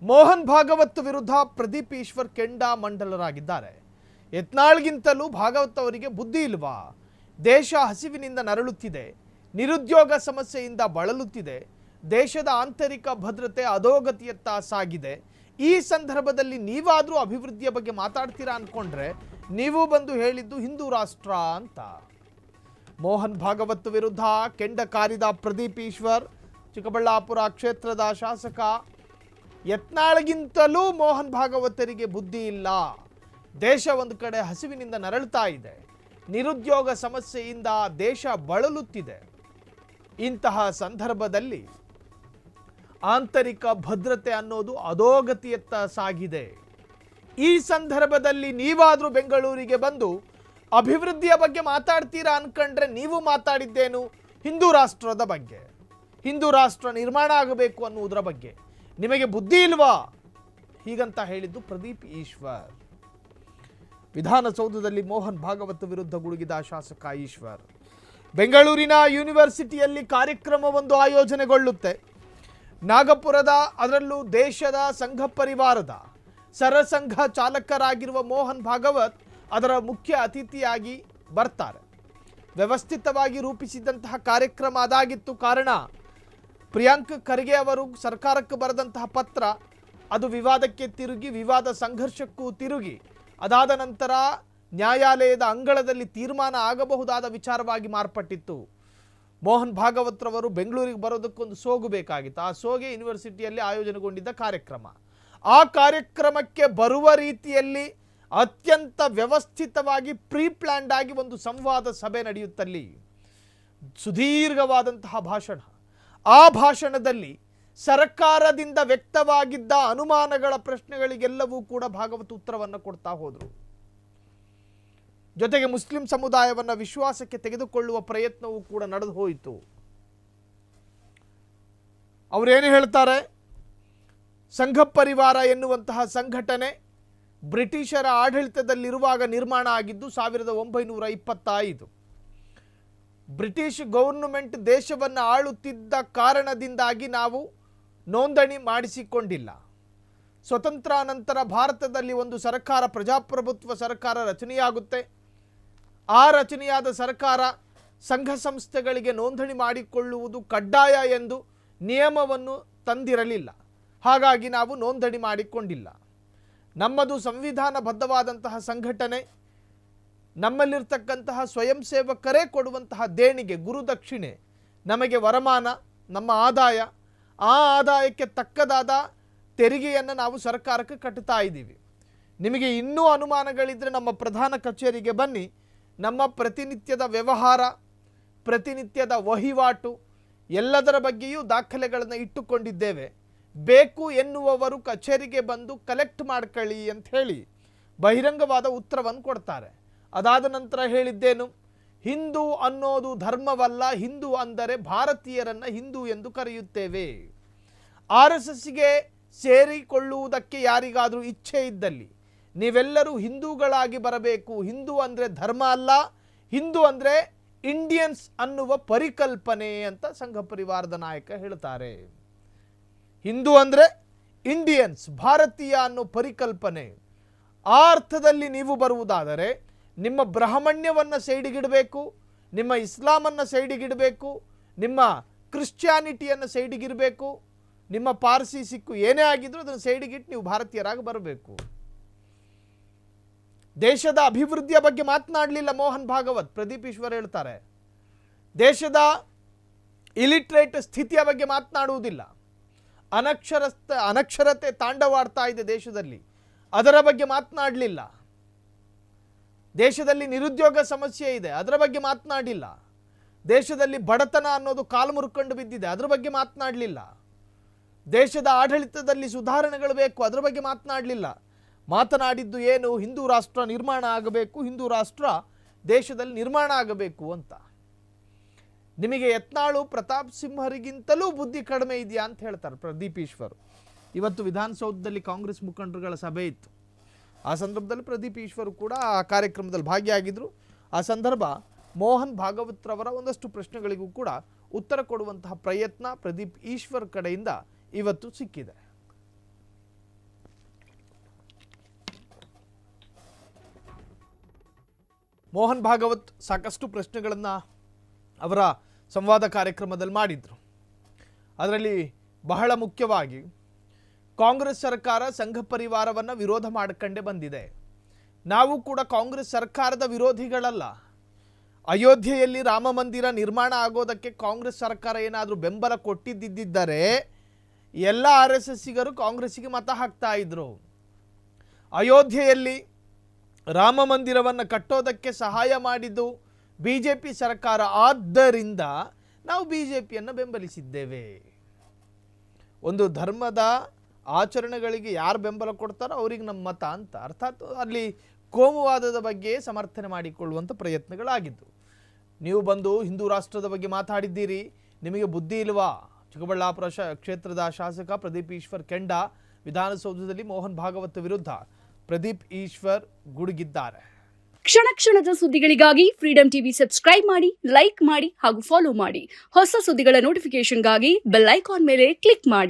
ಮೋಹನ್ ಭಾಗವತ್ ವಿರುದ್ಧ ಪ್ರದೀಪ್ ಈಶ್ವರ್ ಕೆಂಡಾಮಂಡಲರಾಗಿದ್ದಾರೆ. ಯತ್ನಾಳ್ಗಿಂತಲೂ ಭಾಗವತ್ ಅವರಿಗೆ ಬುದ್ಧಿ ಇಲ್ವಾ? ದೇಶ ಹಸಿವಿನಿಂದ ನರಳುತ್ತಿದೆ, ನಿರುದ್ಯೋಗ ಸಮಸ್ಯೆಯಿಂದ ಬಳಲುತ್ತಿದೆ, ದೇಶದ ಆಂತರಿಕ ಭದ್ರತೆ ಅಧೋಗತಿಯತ್ತ ಸಾಗಿದೆ. ಈ ಸಂದರ್ಭದಲ್ಲಿ ನೀವಾದರೂ ಅಭಿವೃದ್ಧಿಯ ಬಗ್ಗೆ ಮಾತಾಡ್ತೀರಾ ಅನ್ಕೊಂಡ್ರೆ ನೀವು ಬಂದು ಹೇಳಿದ್ದು ಹಿಂದೂ ರಾಷ್ಟ್ರ ಅಂತ. ಮೋಹನ್ ಭಾಗವತ್ ವಿರುದ್ಧ ಕೆಂಡ ಕಾರಿದ ಪ್ರದೀಪ್ ಈಶ್ವರ್, ಚಿಕ್ಕಬಳ್ಳಾಪುರ ಕ್ಷೇತ್ರದ ಶಾಸಕ. ಯತ್ನಾಳ್ಗಿಂತಲೂ ಮೋಹನ್ ಭಾಗವತರಿಗೆ ಬುದ್ಧಿ ಇಲ್ಲ. ದೇಶ ಒಂದು ಕಡೆ ಹಸಿವಿನಿಂದ ನರಳುತ್ತಾ ಇದೆ, ನಿರುದ್ಯೋಗ ಸಮಸ್ಯೆಯಿಂದ ದೇಶ ಬಳಲುತ್ತಿದೆ. ಇಂತಹ ಸಂದರ್ಭದಲ್ಲಿ ಆಂತರಿಕ ಭದ್ರತೆ ಅನ್ನೋದು ಅಧೋಗತಿಯತ್ತ ಸಾಗಿದೆ. ಈ ಸಂದರ್ಭದಲ್ಲಿ ನೀವಾದರೂ ಬೆಂಗಳೂರಿಗೆ ಬಂದು ಅಭಿವೃದ್ಧಿಯ ಬಗ್ಗೆ ಮಾತಾಡ್ತೀರಾ ಅನ್ಕೊಂಡ್ರೆ ನೀವು ಮಾತಾಡಿದ್ದೇನು ಹಿಂದೂ ರಾಷ್ಟ್ರದ ಬಗ್ಗೆ, ಹಿಂದೂ ರಾಷ್ಟ್ರ ನಿರ್ಮಾಣ ಆಗಬೇಕು ಅನ್ನುವುದರ ಬಗ್ಗೆ. ನಿಮಗೆ ಬುದ್ಧಿ ಇಲ್ವಾ? ಹೀಗಂತ ಹೇಳಿದ್ದು ಪ್ರದೀಪ್ ಈಶ್ವರ್. ವಿಧಾನಸೌಧದಲ್ಲಿ ಮೋಹನ್ ಭಾಗವತ್ ವಿರುದ್ಧ ಗುಡುಗಿದ ಶಾಸಕ ಈಶ್ವರ್. ಬೆಂಗಳೂರಿನ ಯೂನಿವರ್ಸಿಟಿಯಲ್ಲಿ ಕಾರ್ಯಕ್ರಮವೊಂದು ಆಯೋಜನೆಗೊಳ್ಳುತ್ತೆ. ನಾಗಪುರದ, ಅದರಲ್ಲೂ ದೇಶದ ಸಂಘ ಪರಿವಾರದ ಸರಸಂಘ ಚಾಲಕರಾಗಿರುವ ಮೋಹನ್ ಭಾಗವತ್ ಅದರ ಮುಖ್ಯ ಅತಿಥಿಯಾಗಿ ಬರ್ತಾರೆ. ವ್ಯವಸ್ಥಿತವಾಗಿ ರೂಪಿಸಿದಂತಹ ಕಾರ್ಯಕ್ರಮ ಅದಾಗಿತ್ತು. ಕಾರಣ, ಪ್ರಿಯಾಂಕ್ ಖರ್ಗೆ ಅವರು ಸರ್ಕಾರಕ್ಕೆ ಬರೆದಂತಹ ಪತ್ರ ಅದು ವಿವಾದಕ್ಕೆ ತಿರುಗಿ, ವಿವಾದ ಸಂಘರ್ಷಕ್ಕೂ ತಿರುಗಿ, ಅದಾದ ನಂತರ ನ್ಯಾಯಾಲಯದ ಅಂಗಳದಲ್ಲಿ ತೀರ್ಮಾನ ಆಗಬಹುದಾದ ವಿಚಾರವಾಗಿ ಮಾರ್ಪಟ್ಟಿತ್ತು. ಮೋಹನ್ ಭಾಗವತ್ ರವರು ಬೆಂಗಳೂರಿಗೆ ಬರೋದಕ್ಕೊಂದು ಸೋಗು ಬೇಕಾಗಿತ್ತು. ಆ ಸೋಗೆ ಯೂನಿವರ್ಸಿಟಿಯಲ್ಲಿ ಆಯೋಜನೆಗೊಂಡಿದ್ದ ಕಾರ್ಯಕ್ರಮ. ಆ ಕಾರ್ಯಕ್ರಮಕ್ಕೆ ಬರುವ ರೀತಿಯಲ್ಲಿ ಅತ್ಯಂತ ವ್ಯವಸ್ಥಿತವಾಗಿ ಪ್ರೀ ಪ್ಲ್ಯಾಂಡ್ ಆಗಿ ಒಂದು ಸಂವಾದ ಸಭೆ ನಡೆಯುತ್ತಲ್ಲಿ. ಸುದೀರ್ಘವಾದಂತಹ ಭಾಷಣ. ಆ ಭಾಷಣದಲ್ಲಿ ಸರ್ಕಾರದಿಂದ ವ್ಯಕ್ತವಾಗಿದ್ದ ಅನುಮಾನಗಳ ಪ್ರಶ್ನೆಗಳಿಗೆಲ್ಲವೂ ಕೂಡ ಭಾಗವತ್ ಉತ್ತರವನ್ನು ಕೊಡ್ತಾ ಹೋದರು. ಜೊತೆಗೆ ಮುಸ್ಲಿಂ ಸಮುದಾಯವನ್ನು ವಿಶ್ವಾಸಕ್ಕೆ ತೆಗೆದುಕೊಳ್ಳುವ ಪ್ರಯತ್ನವೂ ಕೂಡ ನಡೆದು ಹೋಯಿತು. ಅವರೇನು ಹೇಳ್ತಾರೆ? ಸಂಘ ಪರಿವಾರ ಎನ್ನುವಂತಹ ಸಂಘಟನೆ ಬ್ರಿಟಿಷರ ಆಡಳಿತದಲ್ಲಿರುವಾಗ ನಿರ್ಮಾಣ ಆಗಿದ್ದು 1925. ಬ್ರಿಟಿಷ್ ಗೌರ್ನಮೆಂಟ್ ದೇಶವನ್ನು ಆಳುತ್ತಿದ್ದ ಕಾರಣದಿಂದಾಗಿ ನಾವು ನೋಂದಣಿ ಮಾಡಿಸಿಕೊಂಡಿಲ್ಲ. ಸ್ವತಂತ್ರ ನಂತರ ಭಾರತದಲ್ಲಿ ಒಂದು ಸರ್ಕಾರ, ಪ್ರಜಾಪ್ರಭುತ್ವ ಸರ್ಕಾರ ರಚನೆಯಾಗುತ್ತೆ. ಆ ರಚನೆಯಾದ ಸರ್ಕಾರ ಸಂಘ ಸಂಸ್ಥೆಗಳಿಗೆ ನೋಂದಣಿ ಮಾಡಿಕೊಳ್ಳುವುದು ಕಡ್ಡಾಯ ಎಂದು ನಿಯಮವನ್ನು ತಂದಿರಲಿಲ್ಲ. ಹಾಗಾಗಿ ನಾವು ನೋಂದಣಿ ಮಾಡಿಕೊಂಡಿಲ್ಲ. ನಮ್ಮದು ಸಂವಿಧಾನಬದ್ಧವಾದಂತಹ ಸಂಘಟನೆ. ನಮ್ಮಲ್ಲಿರ್ತಕ್ಕಂತಹ ಸ್ವಯಂ ಸೇವಕರೇ ಕೊಡುವಂತಹ ದೇಣಿಗೆ, ಗುರುದಕ್ಷಿಣೆ, ನಮಗೆ ವರಮಾನ, ನಮ್ಮ ಆದಾಯ, ಆ ಆದಾಯಕ್ಕೆ ತಕ್ಕದಾದ ತೆರಿಗೆಯನ್ನು ನಾವು ಸರ್ಕಾರಕ್ಕೆ ಕಟ್ಟುತ್ತಾ ಇದ್ದೀವಿ. ನಿಮಗೆ ಇನ್ನೂ ಅನುಮಾನಗಳಿದ್ದರೆ ನಮ್ಮ ಪ್ರಧಾನ ಕಚೇರಿಗೆ ಬನ್ನಿ. ನಮ್ಮ ಪ್ರತಿನಿತ್ಯದ ವ್ಯವಹಾರ, ಪ್ರತಿನಿತ್ಯದ ವಹಿವಾಟು ಎಲ್ಲದರ ಬಗ್ಗೆಯೂ ದಾಖಲೆಗಳನ್ನು ಇಟ್ಟುಕೊಂಡಿದ್ದೇವೆ. ಬೇಕು ಎನ್ನುವವರು ಕಚೇರಿಗೆ ಬಂದು ಕಲೆಕ್ಟ್ ಮಾಡ್ಕೊಳ್ಳಿ ಅಂತ ಹೇಳಿ ಬಹಿರಂಗವಾದ ಉತ್ತರವನ್ನು ಕೊಡ್ತಾರೆ. ಅದಾದ ನಂತರ ಹೇಳಿದ್ದೇನು? ಹಿಂದೂ ಅನ್ನೋದು ಧರ್ಮವಲ್ಲ, ಹಿಂದೂ ಅಂದರೆ ಭಾರತೀಯರನ್ನು ಹಿಂದೂ ಎಂದು ಕರೆಯುತ್ತೇವೆ. RSSಗೆ ಸೇರಿಕೊಳ್ಳುವುದಕ್ಕೆ ಯಾರಿಗಾದರೂ ಇಚ್ಛೆ ಇದ್ದಲ್ಲಿ ನೀವೆಲ್ಲರೂ ಹಿಂದೂಗಳಾಗಿ ಬರಬೇಕು. ಹಿಂದೂ ಅಂದರೆ ಧರ್ಮ ಅಲ್ಲ, ಹಿಂದೂ ಅಂದರೆ ಇಂಡಿಯನ್ಸ್ ಅನ್ನುವ ಪರಿಕಲ್ಪನೆ ಅಂತ ಸಂಘ ಪರಿವಾರದ ನಾಯಕ ಹೇಳ್ತಾರೆ. ಹಿಂದೂ ಅಂದರೆ ಇಂಡಿಯನ್ಸ್, ಭಾರತೀಯ ಅನ್ನೋ ಪರಿಕಲ್ಪನೆ. ಆ ಅರ್ಥದಲ್ಲಿ ನೀವು ಬರುವುದಾದರೆ ನಿಮ್ಮ ಬ್ರಾಹ್ಮಣ್ಯವನ್ನು ಸೈಡಿಗಿಡಬೇಕು, ನಿಮ್ಮ ಇಸ್ಲಾಮನ್ನು ಸೈಡಿಗಿಡಬೇಕು, ನಿಮ್ಮ ಕ್ರಿಶ್ಚಿಯಾನಿಟಿಯನ್ನು ಸೈಡಿಗಿಡಬೇಕು, ನಿಮ್ಮ ಪಾರ್ಸಿ ಸಿಕ್ಕು ಏನೇ ಆಗಿದ್ರೂ ಅದನ್ನು ಸೈಡಿಗಿಟ್ಟು ನೀವು ಭಾರತೀಯರಾಗಿ ಬರಬೇಕು. ದೇಶದ ಅಭಿವೃದ್ಧಿಯ ಬಗ್ಗೆ ಮಾತನಾಡಲಿಲ್ಲ ಮೋಹನ್ ಭಾಗವತ್. ಪ್ರದೀಪ್ ಈಶ್ವರ್ ಹೇಳ್ತಾರೆ, ದೇಶದ ಇಲಿಟ್ರೇಟ್ ಸ್ಥಿತಿಯ ಬಗ್ಗೆ ಮಾತನಾಡುವುದಿಲ್ಲ. ಅನಕ್ಷರತೆ ತಾಂಡವಾಡ್ತಾ ಇದೆ ದೇಶದಲ್ಲಿ, ಅದರ ಬಗ್ಗೆ ಮಾತನಾಡಲಿಲ್ಲ. ದೇಶದಲ್ಲಿ ನಿರುದ್ಯೋಗ ಸಮಸ್ಯೆ ಇದೆ, ಅದರ ಬಗ್ಗೆ ಮಾತನಾಡಲಿಲ್ಲ. ದೇಶದಲ್ಲಿ ಬಡತನ ಅನ್ನೋದು ಕಾಲು ಮುರ್ಕೊಂಡು ಬಿದ್ದಿದೆ, ಅದರ ಬಗ್ಗೆ ಮಾತನಾಡಲಿಲ್ಲ. ದೇಶದ ಆಡಳಿತದಲ್ಲಿ ಸುಧಾರಣೆಗಳು ಬೇಕು, ಅದರ ಬಗ್ಗೆ ಮಾತನಾಡಲಿಲ್ಲ. ಮಾತನಾಡಿದ್ದು ಏನು? ಹಿಂದೂ ರಾಷ್ಟ್ರ ನಿರ್ಮಾಣ ಆಗಬೇಕು, ಹಿಂದೂ ರಾಷ್ಟ್ರ ದೇಶದಲ್ಲಿ ನಿರ್ಮಾಣ ಆಗಬೇಕು ಅಂತ. ನಿಮಗೆ ಯತ್ನಾಳು ಪ್ರತಾಪ್ ಸಿಂಹರಿಗಿಂತಲೂ ಬುದ್ಧಿ ಕಡಿಮೆ ಇದೆಯಾ ಅಂತ ಹೇಳ್ತಾರೆ ಪ್ರದೀಪ್ ಈಶ್ವರ್. ಇವತ್ತು ವಿಧಾನಸೌಧದಲ್ಲಿ ಕಾಂಗ್ರೆಸ್ ಮುಖಂಡರುಗಳ ಸಭೆ ಇತ್ತು. ಆ ಸಂದರ್ಭದಲ್ಲಿ ಪ್ರದೀಪ್ ಈಶ್ವರ್ ಕೂಡ ಆ ಕಾರ್ಯಕ್ರಮದಲ್ಲಿ ಭಾಗಿಯಾಗಿದ್ದರು. ಆ ಸಂದರ್ಭ ಮೋಹನ್ ಭಾಗವತ್ ರವರ ಒಂದಷ್ಟು ಪ್ರಶ್ನೆಗಳಿಗೂ ಕೂಡ ಉತ್ತರ ಕೊಡುವಂತಹ ಪ್ರಯತ್ನ ಪ್ರದೀಪ್ ಈಶ್ವರ್ ಕಡೆಯಿಂದ ಇವತ್ತು ಸಿಕ್ಕಿದೆ. ಮೋಹನ್ ಭಾಗವತ್ ಸಾಕಷ್ಟು ಪ್ರಶ್ನೆಗಳನ್ನು ಅವರ ಸಂವಾದ ಕಾರ್ಯಕ್ರಮದಲ್ಲಿ ಮಾಡಿದರು. ಅದರಲ್ಲಿ ಬಹಳ ಮುಖ್ಯವಾಗಿ ಕಾಂಗ್ರೆಸ್ ಸರ್ಕಾರ ಸಂಘ ಪರಿವಾರವನ್ನು ವಿರೋಧ ಮಾಡಿಕೊಂಡೇ ಬಂದಿದೆ. ನಾವು ಕೂಡ ಕಾಂಗ್ರೆಸ್ ಸರ್ಕಾರದ ವಿರೋಧಿಗಳಲ್ಲ. ಅಯೋಧ್ಯೆಯಲ್ಲಿ ರಾಮ ಮಂದಿರ ನಿರ್ಮಾಣ ಆಗೋದಕ್ಕೆ ಕಾಂಗ್ರೆಸ್ ಸರ್ಕಾರ ಏನಾದರೂ ಬೆಂಬಲ ಕೊಟ್ಟಿದ್ದಿದ್ದರೆ ಎಲ್ಲ RSSಗರು ಕಾಂಗ್ರೆಸ್ಸಿಗೆ ಮತ ಹಾಕ್ತಾ ಇದ್ರು. ಅಯೋಧ್ಯೆಯಲ್ಲಿ ರಾಮ ಮಂದಿರವನ್ನು ಕಟ್ಟೋದಕ್ಕೆ ಸಹಾಯ ಮಾಡಿದ್ದು BJP ಸರ್ಕಾರ. ಆದ್ದರಿಂದ ನಾವು BJPಯನ್ನು ಬೆಂಬಲಿಸಿದ್ದೇವೆ. ಒಂದು ಧರ್ಮದ ಆಚರಣೆಗಳಿಗೆ ಯಾರು ಬೆಂಬಲ ಕೊಡ್ತಾರೋ ಅವರಿಗೆ ನಮ್ಮ ಮತ ಅಂತ. ಅರ್ಥಾತ್ ಅಲ್ಲಿ ಕೋಮುವಾದದ ಬಗ್ಗೆ ಸಮರ್ಥನೆ ಮಾಡಿಕೊಳ್ಳುವಂಥ ಪ್ರಯತ್ನಗಳಾಗಿದ್ದು. ನೀವು ಬಂದು ಹಿಂದೂ ರಾಷ್ಟ್ರದ ಬಗ್ಗೆ ಮಾತಾಡಿದ್ದೀರಿ, ನಿಮಗೆ ಬುದ್ಧಿ ಇಲ್ವಾ? ಚಿಕ್ಕಬಳ್ಳಾಪುರ ಕ್ಷೇತ್ರದ ಶಾಸಕ ಪ್ರದೀಪ್ ಈಶ್ವರ್ ಕೆಂಡ ವಿಧಾನಸೌಧದಲ್ಲಿ ಮೋಹನ್ ಭಾಗವತ್ ವಿರುದ್ಧ ಪ್ರದೀಪ್ ಈಶ್ವರ್ ಗುಡುಗಿದ್ದಾರೆ. ಕ್ಷಣ ಕ್ಷಣದ ಸುದ್ದಿಗಳಿಗಾಗಿ ಫ್ರೀಡಂ ಟಿವಿ ಸಬ್ಸ್ಕ್ರೈಬ್ ಮಾಡಿ, ಲೈಕ್ ಮಾಡಿ ಹಾಗೂ ಫಾಲೋ ಮಾಡಿ. ಹೊಸ ಸುದ್ದಿಗಳ ನೋಟಿಫಿಕೇಶನ್ಗಾಗಿ ಬೆಲ್ ಐಕಾನ್ ಮೇಲೆ ಕ್ಲಿಕ್ ಮಾಡಿ.